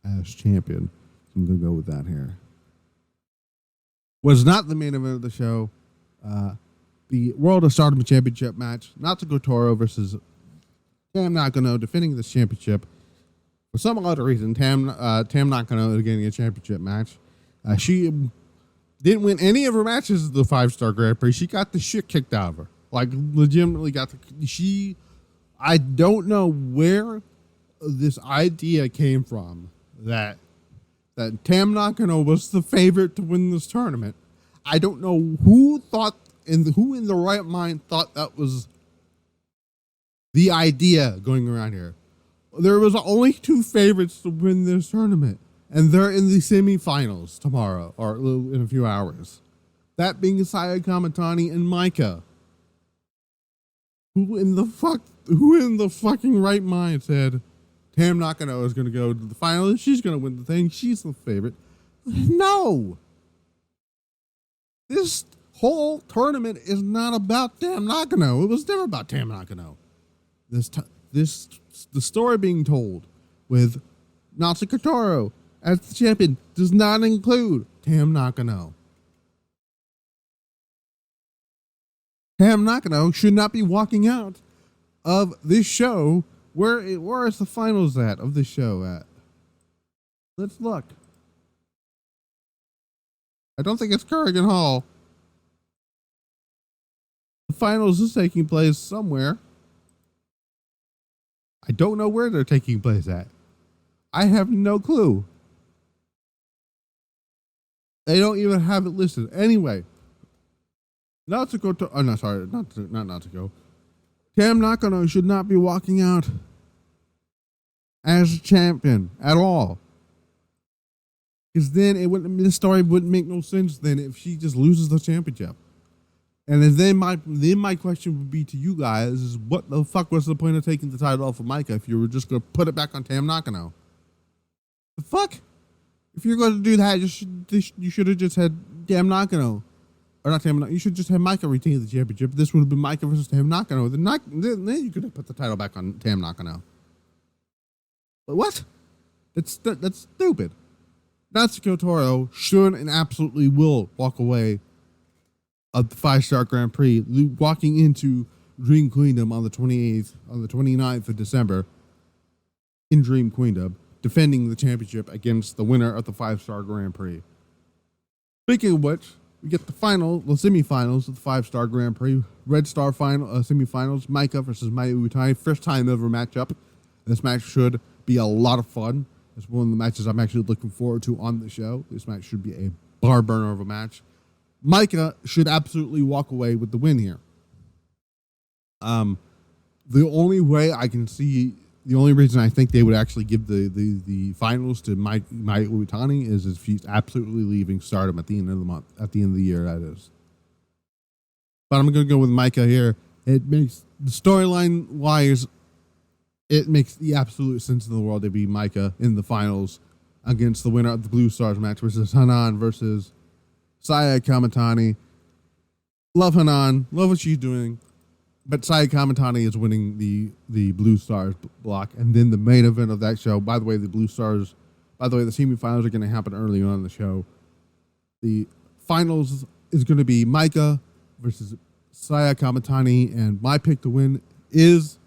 as champion. So I'm going to go with that here. Was not the main event of the show. The World of Stardom Championship match. Natsuko Tora versus Tam Nakano defending this championship. For some odd reason, Tam Nakano is getting a championship match. She didn't win any of her matches at the 5-Star Grand Prix. She got the shit kicked out of her. Like, legitimately got I don't know where this idea came from that Tam Nakano was the favorite to win this tournament. I don't know who in the right mind thought that was the idea going around here. There was only 2 favorites to win this tournament, and they're in the semifinals tomorrow, or in a few hours. That being Saya Kamatani and Micah. Who in the fucking right mind said Tam Nakano is going to go to the final and she's going to win the thing? She's the favorite. No. This whole tournament is not about Tam Nakano. It was never about Tam Nakano. The story being told with Natsuko Tora as the champion does not include Tam Nakano. Tam Nakano should not be walking out of this show. Where is the finals of this show at? Let's look. I don't think it's Kurgan Hall. The finals is taking place somewhere. I don't know where they're taking place at. I have no clue. They don't even have it listed. Anyway. Not Natsuko. Tam Nakano should not be walking out as a champion at all. Because then this story wouldn't make no sense then if she just loses the championship. And then my question would be to you guys is what the fuck was the point of taking the title off of Micah if you were just going to put it back on Tam Nakano? The fuck? If you're going to do that, you should have just had Tam Nakano. Or not Tam Nakano. You should just have Micah retain the championship. This would have been Micah versus Tam Nakano. Then you could have put the title back on Tam Nakano. But what? That's stupid. Natsuko Tora should and absolutely will walk away of the 5-Star Grand Prix, walking into Dream Queendom on the 29th of December in Dream Queendom, defending the championship against the winner of the 5-Star Grand Prix. Speaking of which, we get the semifinals of the 5-Star Grand Prix. Red Star semifinals, Micah versus Mayu Iwatani. First time ever matchup. This match should be a lot of fun. It's one of the matches I'm actually looking forward to on the show. This match should be a bar burner of a match. Micah should absolutely walk away with the win here. The only way I can see, the only reason I think they would actually give the finals to Mai Iwatani is if she's absolutely leaving Stardom at the end of the month, at the end of the year, that is. But I'm going to go with Micah here. It makes the storyline wise, it makes the absolute sense in the world to be Micah in the finals against the winner of the Blue Stars match, which is Hanan versus Saya Kamatani. Love Hanan, love what she's doing. But Saya Kamatani is winning the Blue Stars block. And then the main event of that show, by the way, the semifinals are going to happen early on in the show. The finals is going to be Micah versus Saya Kamatani. And my pick to win is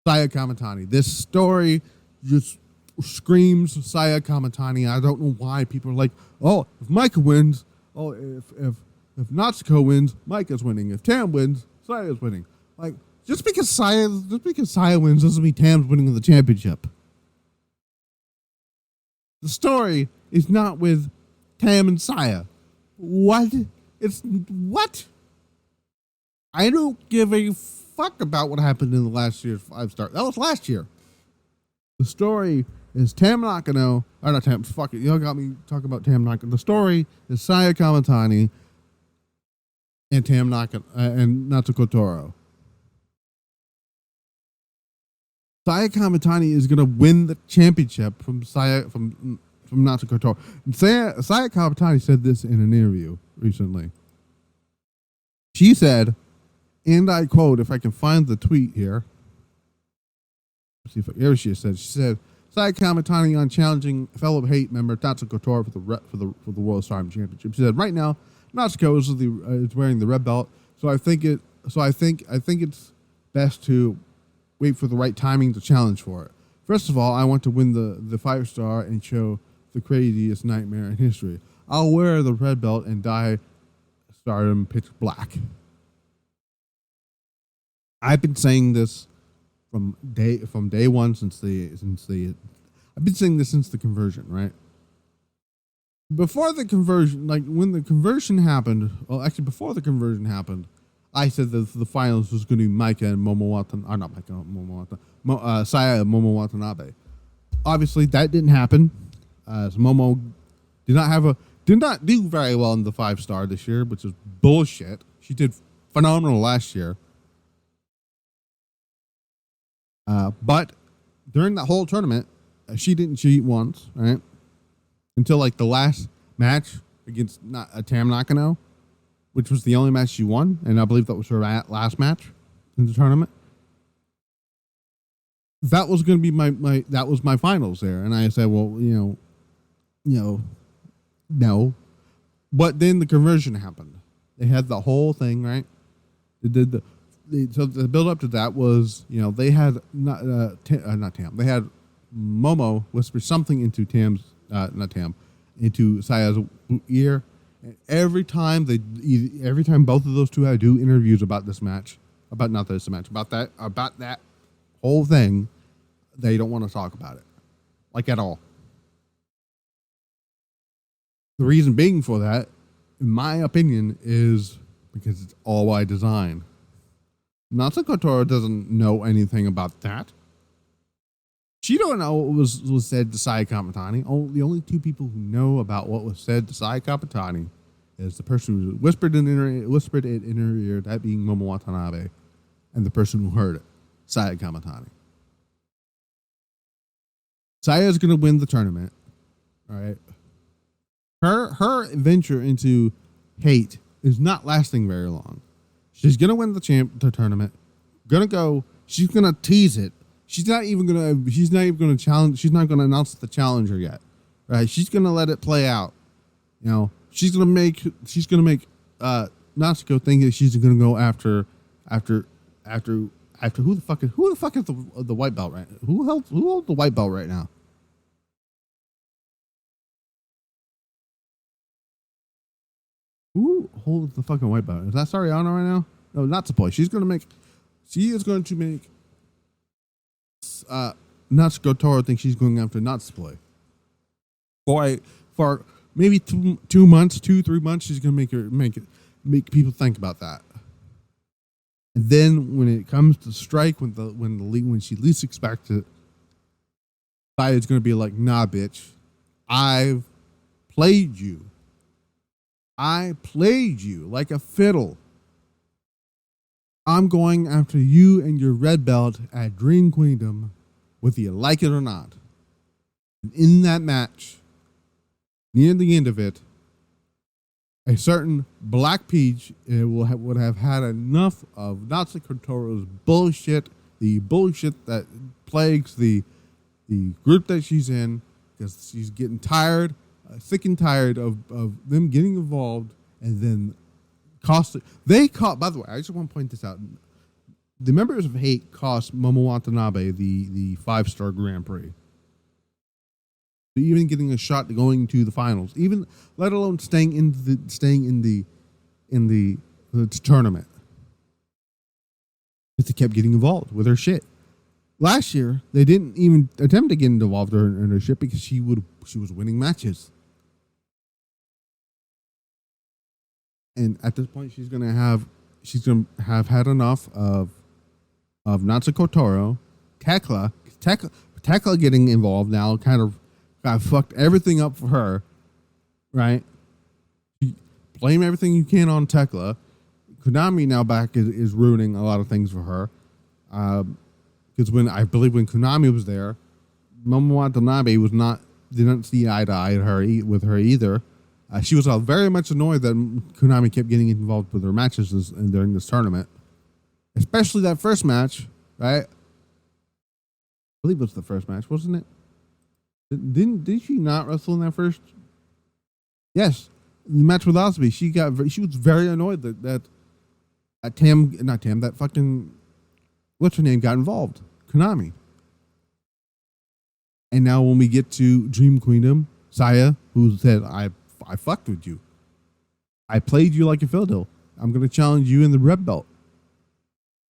Saya Kamatani. This story just screams Saya Kamatani. I don't know why people are like, oh, if Micah wins, oh, if Natsuko wins, Micah's winning. If Tam wins, Saya's winning. Like, just because Saya wins doesn't mean Tam's winning the championship. The story is not with Tam and Saya. What? What? I don't give a fuck about what happened in the last year's 5-star. That was last year. The story is Tam Nakano, or not Tam, fuck it. You got me talking about Tam Nakano. The story is Saya Kamatani and Tam Nakano and Natsuko Toro. Saya Kamatani is going to win the championship from Natsuko Toro. And Saya Kamatani said this in an interview recently. She said, and I quote, if I can find the tweet here. Here she said, Saya Kamatani on challenging fellow Hate member Natsuko Toro for the World Stardom Championship. She said, right now, Natsuko is wearing the red belt, so I think it's best to wait for the right timing to challenge for it. First of all, I want to win the 5-star and show the craziest nightmare in history. I'll wear the red belt and dye Stardom pitch black. I've been saying this from day one since I've been saying this since the conversion, right? Before the conversion, like when the conversion happened, well, actually before the conversion happened, I said that the finals was going to be Micah and Saya and Momo Watanabe. Obviously, that didn't happen. So Momo did not do very well in the 5-star this year, which is bullshit. She did phenomenal last year. But during that whole tournament, she didn't cheat once, right? Until like the last match against Tam Nakano, which was the only match she won, and I believe that was her last match in the tournament. That was going to be my finals there, and I said, well, no. But then the conversion happened. They had the whole thing, right? So the build up to that was, they had not Tam. They had Momo whisper something into into Saya's ear. And every time both of those two had do interviews about this match, about that whole thing, they don't want to talk about it, like at all. The reason being for that, in my opinion, is because it's all by design. Natsuko Toro doesn't know anything about that. She don't know what was said to Saya Kamatani. The only two people who know about what was said to Saya Kamatani is the person who whispered it in her ear, that being Momo Watanabe, and the person who heard it, Saya Kamatani. Saya's going to win the tournament. All right. Her venture into Hate is not lasting very long. She's going to win the tournament. She's going to tease it. She's not even going to challenge. She's not going to announce the challenger yet. Right? She's going to let it play out. She's going to make Natsuko think that she's going to go after who the fuck is the white belt right? Who holds the white belt right now? Who holds the fucking white belt? Is that Sariana right now? No, not Natsupoi. She is going to make Natsuko Toro think she's going after Natsupoi. For maybe 2 months, 3 months. She's gonna make people think about that. And then when it comes to strike, when she least expects it, Sia's gonna be like, nah, bitch, I've played you. I played you like a fiddle. I'm going after you and your red belt at Dream Kingdom, whether you like it or not. And in that match, near the end of it, a certain Black Peach would have had enough of Natsuko Kotora's bullshit, the bullshit that plagues the group that she's in, because she's getting tired, sick and tired of them getting involved and then by the way, I just want to point this out. The members of Hate cost Momo Watanabe the 5-star Grand Prix. Even getting a shot to going to the finals, even let alone staying in the tournament. Because they kept getting involved with her shit. Last year, they didn't even attempt to get involved in her shit because she was winning matches. And at this point, she's gonna have had enough of Natsuko Kotora, Tekla getting involved now. Kind of got fucked everything up for her, right? Blame everything you can on Tekla. Konami now back is ruining a lot of things for her. Because when Konami was there, Momo Watanabe didn't see eye to eye with her either. She was very much annoyed that Konami kept getting involved with her matches during this tournament, especially that first match, right? I believe it was the first match, wasn't it? Did she not wrestle in that first? Yes, the match with Osby. She was very annoyed that that fucking what's her name got involved, Konami. And now when we get to Dream Kingdom, Saya, who said I fucked with you. I played you like a fiddle. I'm going to challenge you in the red belt.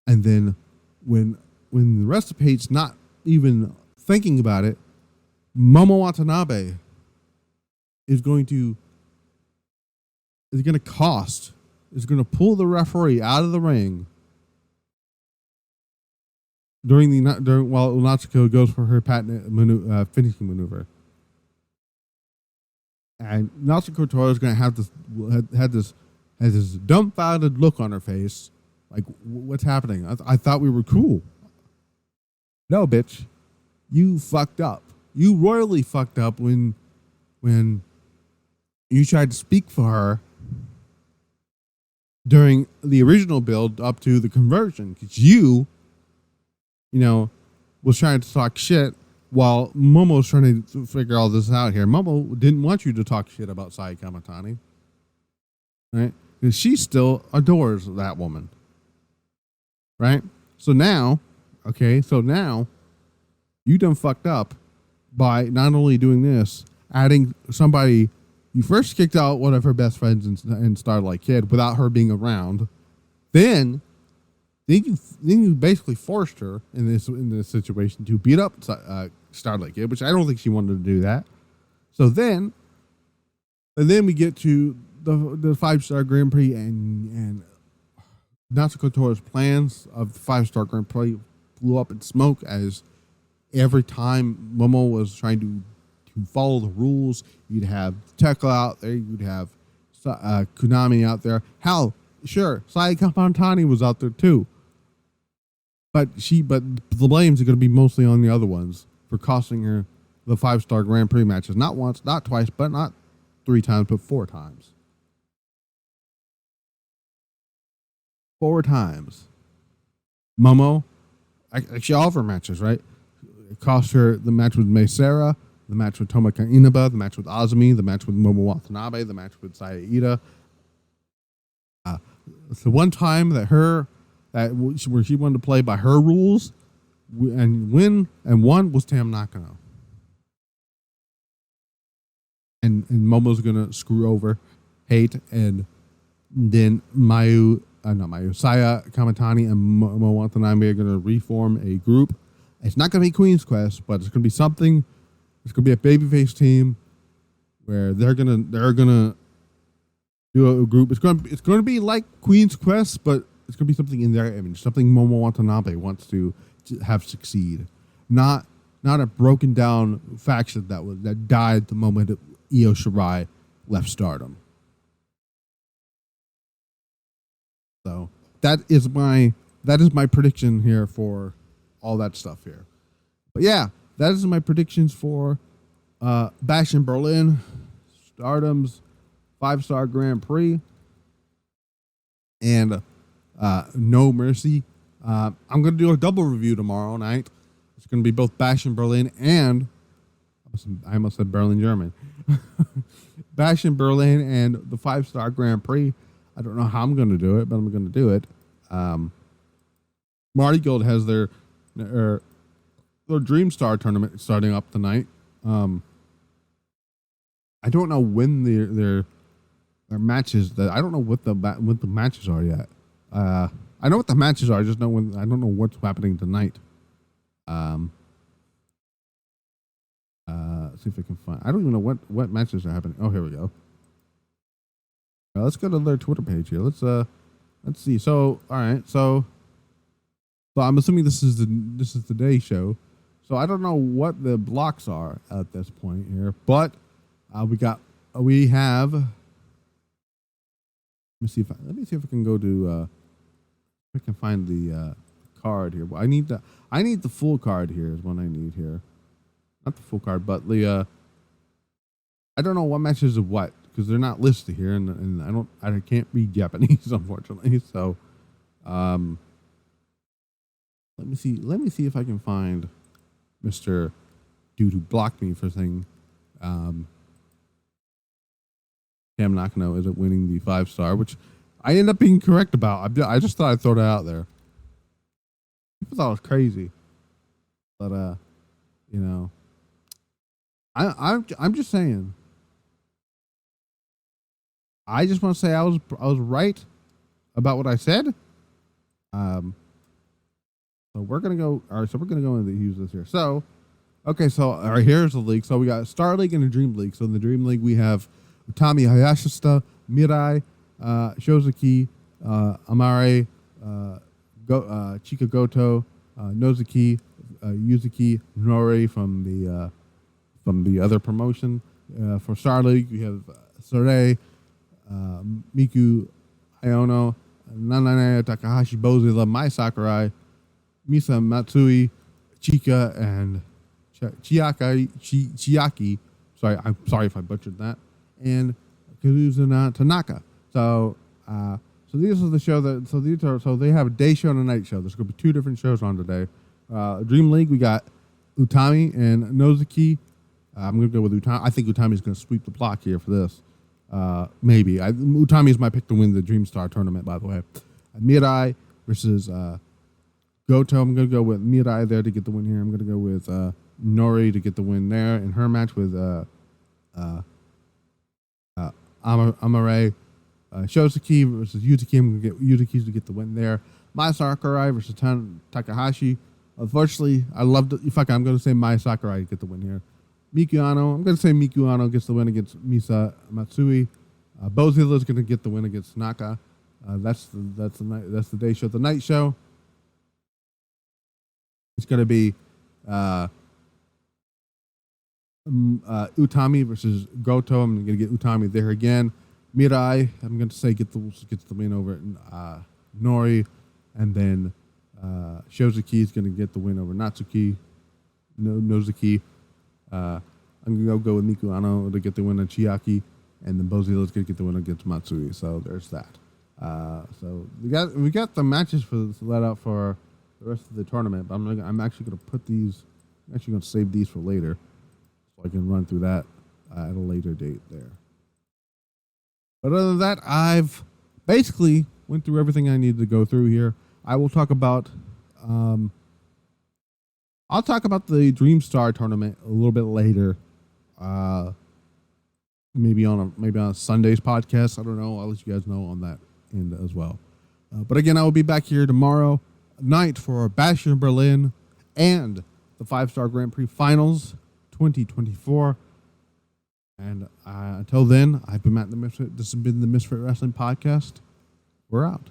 And then when the rest of Page's not even thinking about it, Momo Watanabe is going to pull the referee out of the ring while Natsuko goes for her patent finishing maneuver. And Natsuko Kotora is going to have this dumbfounded look on her face, like, what's happening? I thought we were cool. No, bitch, you fucked up. You royally fucked up when you tried to speak for her during the original build up to the conversion, because you was trying to talk shit. While Momo's trying to figure all this out here, Momo didn't want you to talk shit about Saya Kamatani, right? Because she still adores that woman, right? So now you done fucked up by not only doing this, adding somebody you first kicked out one of her best friends in Starlight Kid without her being around, then you basically forced her in this situation to beat up Starlight Kid, which I don't think she wanted to do that. So then we get to the 5-star Grand Prix and Natsuko Kotora's plans of the 5-star Grand Prix blew up in smoke as every time Momo was trying to follow the rules, you'd have Tekla out there, you'd have Konami out there. Hell, sure, Saya Kamatani was out there too. But the blames are going to be mostly on the other ones for costing her the 5-star Grand Prix matches. Not once, not twice, but not 3 times, but 4 times. 4 times. Momo, actually all of her matches, right? It cost her the match with Mei Sara, the match with Tomoka Inaba, the match with Azumi, the match with Momo Watanabe, the match with Saya Ida. It's the one time where she wanted to play by her rules and won was Tam Nakano. And Momo's going to screw over Hate, and then Saya Kamatani and Momo Watanabe are going to reform a group. It's not going to be Queen's Quest, but it's going to be something. It's going to be a babyface team where they're gonna do a group. It's gonna be like Queen's Quest, but it's gonna be something in their image, something Momo Watanabe wants to have succeed, not a broken down faction that died the moment that Io Shirai left Stardom. So that is my prediction here for all that stuff here. But yeah, that is my predictions for Bash in Berlin, Stardom's 5-star Grand Prix, and No Mercy. I'm going to do a double review tomorrow night. It's going to be both Bash in Berlin and I almost said Berlin, German. Bash in Berlin and the 5-star Grand Prix. I don't know how I'm going to do it, but I'm going to do it. Marty Gold has their Dream Star tournament starting up tonight. I don't know when their matches. I don't know what the matches are yet. I know what the matches are. I just know I don't know what's happening tonight. See if I can find. I don't even know what matches are happening. Oh, here we go. Let's go to their Twitter page here. Let's see. So, all right. So I'm assuming this is the day show. So I don't know what the blocks are at this point here, but we have. Let me see if I can go to. If I can find the card here. Well, I need the full card here. Is what I need here. Not the full card, but the. I don't know what matches of what because they're not listed here, and I can't read Japanese unfortunately. So, let me see if I can find Mr. Dude who blocked me for saying Cam Nakano isn't winning the 5-star, which I end up being correct about. I just thought I'd throw that out there. People thought it was crazy, but you know, I'm just saying. I just want to say I was right about what I said. So we're gonna go. All right, so we're gonna go into use this here. So, okay, so all right, here's the league. So we got Star League and the Dream League. So in the Dream League we have Utami Hayashishita, Mirai, Shozuki, Amare, Chika Goto, Nozuki, Yuzuki, Nori from the other promotion. For Star League we have Sarai, Miku Iono, Nanane Takahashi, Bozilla, Mai Sakurai, Misa Matsui, Chika, and Chiaki. Sorry, I'm sorry if I butchered that. And Kazuna Tanaka. So these are the show that. So they have a day show and a night show. There's going to be 2 different shows on today. Dream League, we got Utami and Nozuki. I'm going to go with Utami. I think Utami is going to sweep the block here for this. Maybe. Utami is my pick to win the Dream Star tournament, by the way. Mirai versus Goto. I'm going to go with Mirai there to get the win here. I'm going to go with Nori to get the win there in her match with Amare. Shosuke versus Yuzuki. I'm going to get Yuzuki to get the win there. Mai Sakurai versus Takahashi. Unfortunately, I'm going to say Mai Sakurai to get the win here. Miku Ano. I'm going to say Miku Ano gets the win against Misa Matsui. Bozilla is going to get the win against Naka. That's the day show. The night show. It's going to be Utami versus Goto. I'm going to get Utami there again. Mirai, I'm going to say gets the win over Nori, and then Shozuki is going to get the win over Nozuki. I'm going to go with Miku Ano to get the win on Chiaki, and then Bozilla is going to get the win against Matsui. So there's that. So we got the matches let out for the rest of the tournament, but I'm actually going to put these. I'm actually going to save these for later, so I can run through that at a later date there. But other than that, I've basically went through everything I needed to go through here. I will talk about. I'll talk about the Dream Star tournament a little bit later. Maybe on a Sunday's podcast. I don't know. I'll let you guys know on that end as well. But again, I will be back here tomorrow night for Bash in Berlin and the 5-star Grand Prix Finals 2024. And until then, I've been Matt the Misfit. This has been the Misfit Wrestling Podcast. We're out.